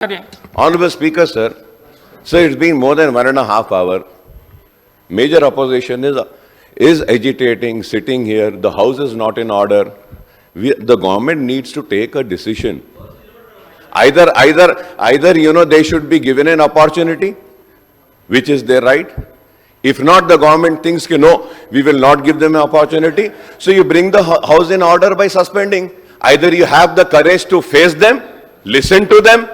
Honorable Speaker, sir. Sir, it's been more than 1.5 hours. Major opposition is agitating, sitting here. The House is not in order. The government needs to take a decision. Either they should be given an opportunity, which is their right. If not, the government thinks, no, we will not give them an opportunity. So you bring the House in order by suspending. Either you have the courage to face them, listen to them,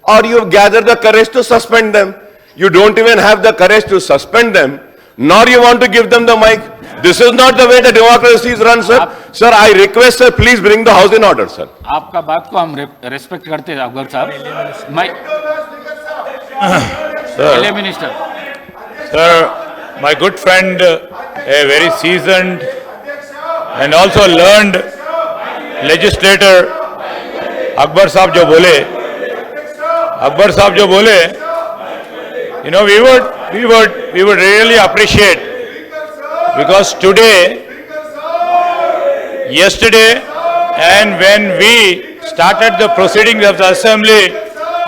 or you gather the courage to suspend them. You don't even have the courage to suspend them, nor you want to give them the mic. This is not the way the democracy is run, sir. Sir, I request, sir, please bring the House in order, sir. आपका बात को हम respect करते हैं अकबर साहब. मैं minister. Sir, my good friend, a very seasoned and also learned legislator, Akbar Saab jo bole, you know, we would really appreciate, because today, yesterday, and when we started the proceedings of the assembly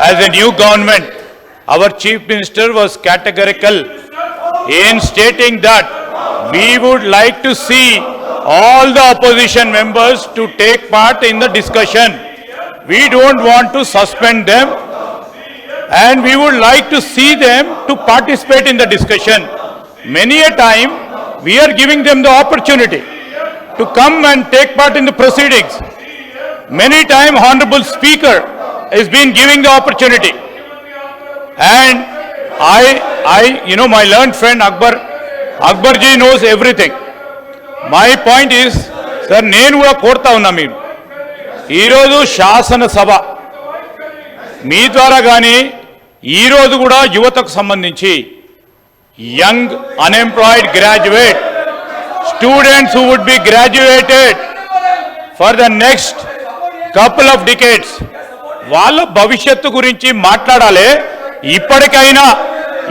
as a new government, our chief minister was categorical in stating that we would like to see all the opposition members to take part in the discussion. We don't want to suspend them, and we would like to see them to participate in the discussion. Many a time, we are giving them the opportunity to come and take part in the proceedings. Many times, Honorable Speaker has been giving the opportunity. And you know, my learned friend Akbarji knows everything. My point is, sir, nenu kuda korta unna meeru. Ee roju shasana sabha mee dwara gaani ee roju kuda yuvataku sambandhinchi young unemployed graduate students who would be graduated for the next couple of decades వాళ్ళ భవిష్యత్తు గురించి మాట్లాడాలి.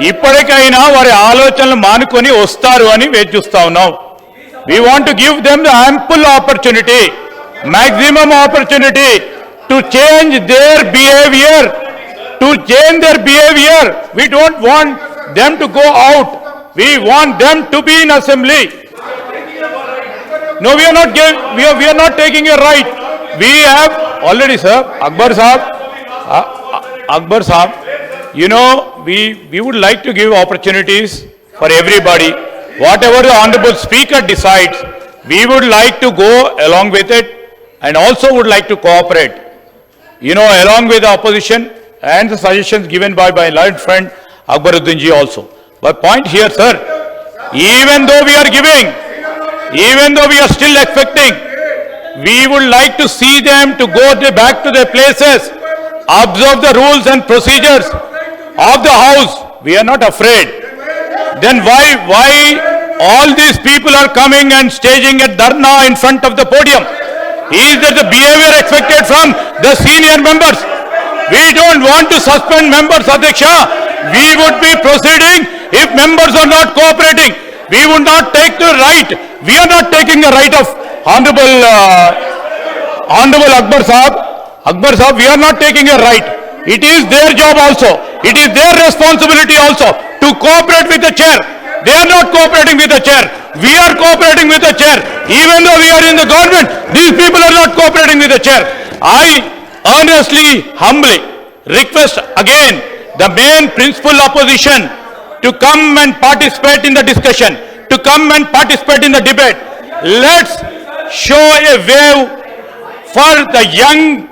ఇప్పటికైనా వారి ఆలోచనలు మానుకొని వస్తారు అని వేచి చూస్తా ఉన్నాం. We want to give them the ample opportunity, maximum opportunity to change their behavior, We don't want them to go out. We want them to be in assembly. No, we are not taking a right. We have already, sir, Akbar Sahab, you know, we would like to give opportunities for everybody. Whatever the Honorable Speaker decides, we would like to go along with it, and also would like to cooperate, you know, along with the opposition and the suggestions given by my learned friend Akbaruddin ji also. But point here, sir, even though we are giving, even though we are still expecting, we would like to see them to go back to their places, observe the rules and procedures of the House. We are not afraid. Then why all these people are coming and staging at Dharna in front of the podium? Is that the behavior expected from the senior members? We don't want to suspend members, Adhyaksha. We would be proceeding if members are not cooperating. We would not take the right. We are not taking the right of Honorable Akbar Sahab. We are not taking a right. It is their job also. It is their responsibility also to cooperate with the chair. They are not cooperating with the chair. We are cooperating with the chair. Even though we are in the government, these people are not cooperating with the chair. I earnestly, humbly request again the main principal opposition to come and participate in the discussion, to come and participate in the debate. Let's show a wave for the young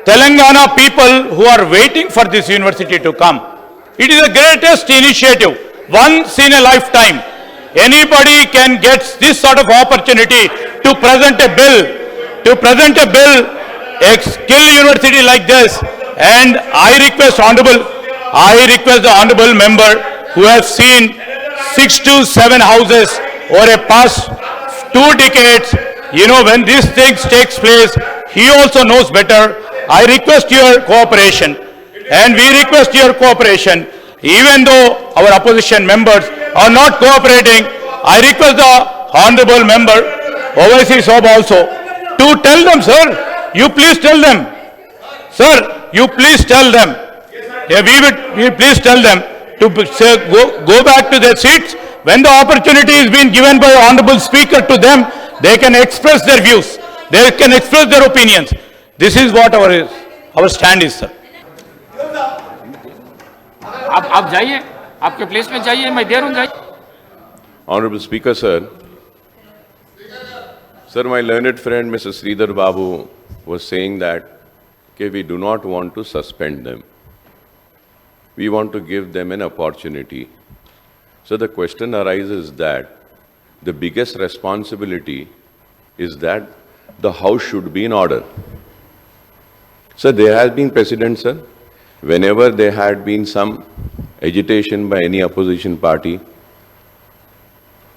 Telangana people who are waiting for this university to come. It is the greatest initiative, once in a lifetime. Anybody can get this sort of opportunity to present a bill, a skill university like this. And I request the honorable member who has seen 6 to 7 houses over a past 2 decades, you know, when these things takes place, he also knows better. I request your cooperation, and we request your cooperation. Even though our opposition members are not cooperating, I request the honorable member, Owaisi Saab also, to tell them, sir, you please tell them, sir, you please tell them we please tell them to say, go back to their seats. When the opportunity is being given by honorable speaker to them, they can express their views. They can express their opinions. This is what our stand is, sir. आप जाइए, आपके place में जाइए, मैं दे रहा हूँ, जाइए. Honorable Speaker, sir. Sir, my learned friend, Mr. Sridhar Babu, was saying that okay, we do not want to suspend them. We want to give them an opportunity. So the question arises that the biggest responsibility is that the House should be in order. So there has been precedent, sir. Whenever there had been some agitation by any opposition party,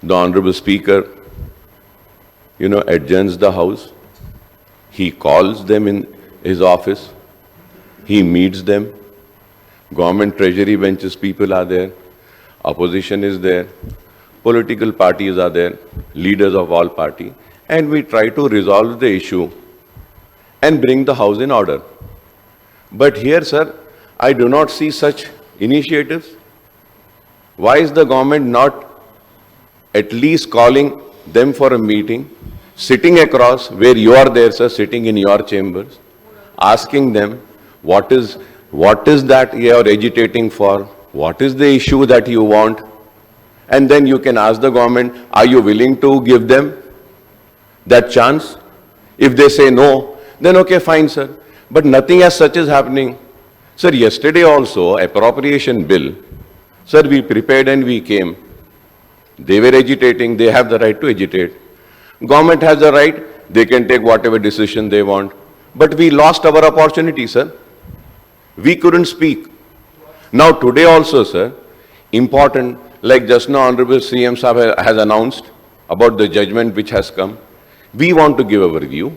the Honorable Speaker, adjourns the House. He calls them in his office. He meets them. Government treasury benches people are there. Opposition is there. Political parties are there. Leaders of all parties. And we try to resolve the issue and bring the House in order. But here, sir, I do not see such initiatives. Why is the government not at least calling them for a meeting, sitting across where you are there, sir, sitting in your chambers, asking them what is that you are agitating for, what is the issue that you want, and then you can ask the government, are you willing to give them that chance? If they say no, then okay, fine, sir. But nothing as such is happening. Sir, yesterday also, appropriation bill, sir, we prepared and we came. They were agitating, they have the right to agitate. Government has the right, they can take whatever decision they want. But we lost our opportunity, sir. We couldn't speak. Now today also, sir, important, like just now Honorable CM Sahab has announced about the judgment which has come. We want to give our view.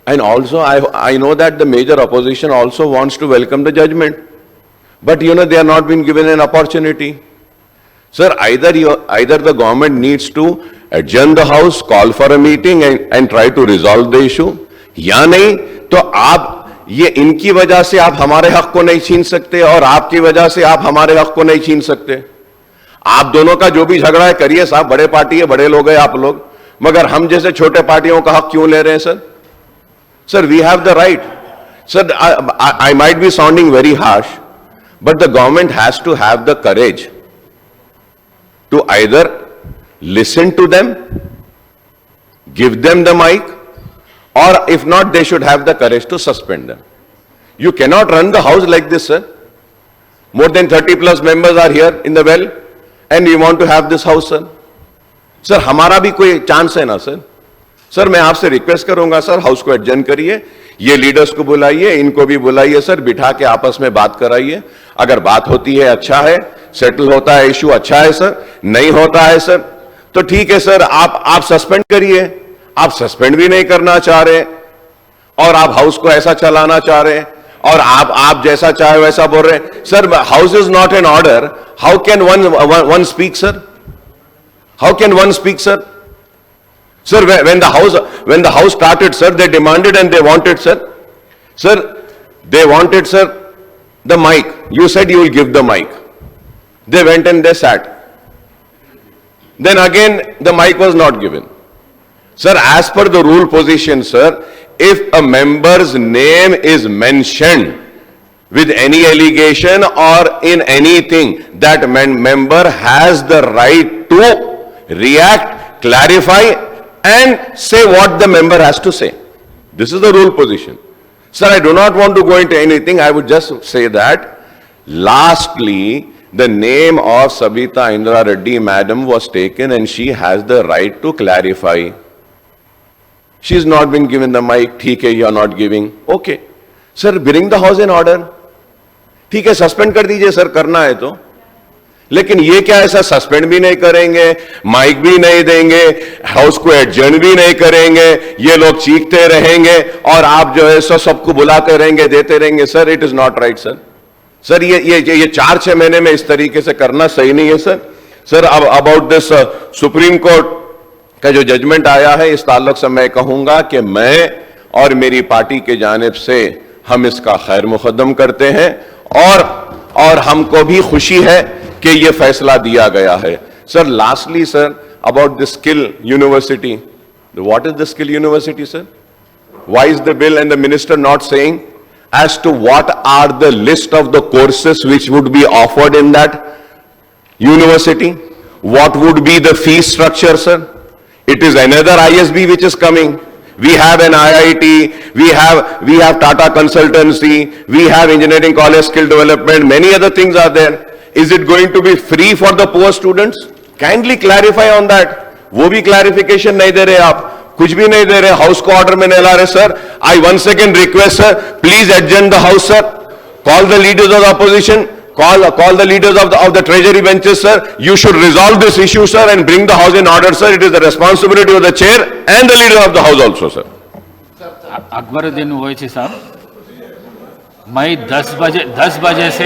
And also, I know that the major opposition also wants to welcome the judgment. But they are not being given an opportunity. Sir, either the government needs to adjourn the House, call for a meeting and try to resolve the issue. या नहीं तो आप ये इनकी वजह से आप हमारे हक को नहीं छीन सकते और आपकी वजह से आप हमारे हक को नहीं छीन सकते. आप दोनों का जो भी झगड़ा है करिए साहब, बड़े पार्टी है, बड़े लोग हैं आप लोग, मगर हम जैसे छोटे पार्टियों का हक क्यों ले रहे हैं sir? Sir, we have the right. Sir, I might be sounding very harsh, but the government has to have the courage to either listen to them, give them the mic, or if not, they should have the courage to suspend them. You cannot run the House like this, sir. More than 30 plus members are here in the well, and we want to have this House, sir. Sir, हमारा भी कोई chance है ना sir? Sir, मैं आपसे request करूंगा sir, house को adjourn करिए, ये लीडर्स को बुलाइए, इनको भी बुलाइए सर, बिठा के आपस में बात कराइए. अगर बात होती है अच्छा है, सेटल होता है इशू अच्छा है सर, नहीं होता है सर तो ठीक है सर, आप सस्पेंड करिए. आप सस्पेंड भी नहीं करना चाह रहे और आप हाउस को ऐसा चलाना चाह रहे हैं और आप जैसा चाहे वैसा बोल रहे हैं. Sir, house is not in order. How can one speak sir? How can one speak sir? Sir, when the house started, sir, they demanded and they wanted, sir. Sir, they wanted, sir, the mic. You said you will give the mic. They went and they sat. Then again, the mic was not given. Sir, as per the rule position, sir, if a member's name is mentioned with any allegation or in anything, that member has the right to react, clarify, and say what the member has to say. This is the rule position. Sir, I do not want to go into anything. I would just say that, lastly, the name of Sabita Indra Reddy madam was taken and she has the right to clarify. She's not been given the mic. ठीक है, you are not giving. Okay. Sir, bring the house in order. ठीक है, suspend कर दीजिए sir, करना है तो. लेकिन ये क्या है सर, सस्पेंड भी नहीं करेंगे, माइक भी नहीं देंगे, हाउस को एडजर्न भी नहीं करेंगे, ये लोग चीखते रहेंगे और आप जो है सो सबको बुलाते रहेंगे, देते रहेंगे. Sir, it is not right sir. Sir, ये 4-6 महीने में इस तरीके से करना सही नहीं है सर. सर, अब अबाउट दिस सुप्रीम कोर्ट का जो जजमेंट आया है, इस ताल्लुक से मैं कहूंगा कि मैं और मेरी पार्टी के जानिब से हम इसका खैर मुकद्दम करते हैं और और हमको भी खुशी है कि ये फैसला दिया गया है। Sir, lastly sir, about the skill university, what is the skill university sir? Why is the bill and the minister not saying as to what are the list of the courses which would be offered in that university? What would be the fee structure, sir? It is another ISB which is coming. We have an IIT, we have Tata Consultancy, we have Engineering College Skill Development, many other things are there. Is it going to be free for the poor students? Kindly clarify on that. वो भी clarification नहीं दे रहे आप, कुछ भी नहीं दे रहे, house को ऑर्डर में नहीं ला रहे sir. I once again request sir, please adjourn the house sir, call the leaders of the opposition, call the leaders of the treasury benches sir, you should resolve this issue sir and bring the house in order sir. It is the responsibility of the chair and the leader of the house also sir. Akbaruddin Owaisi साहब, मैं 10 बजे से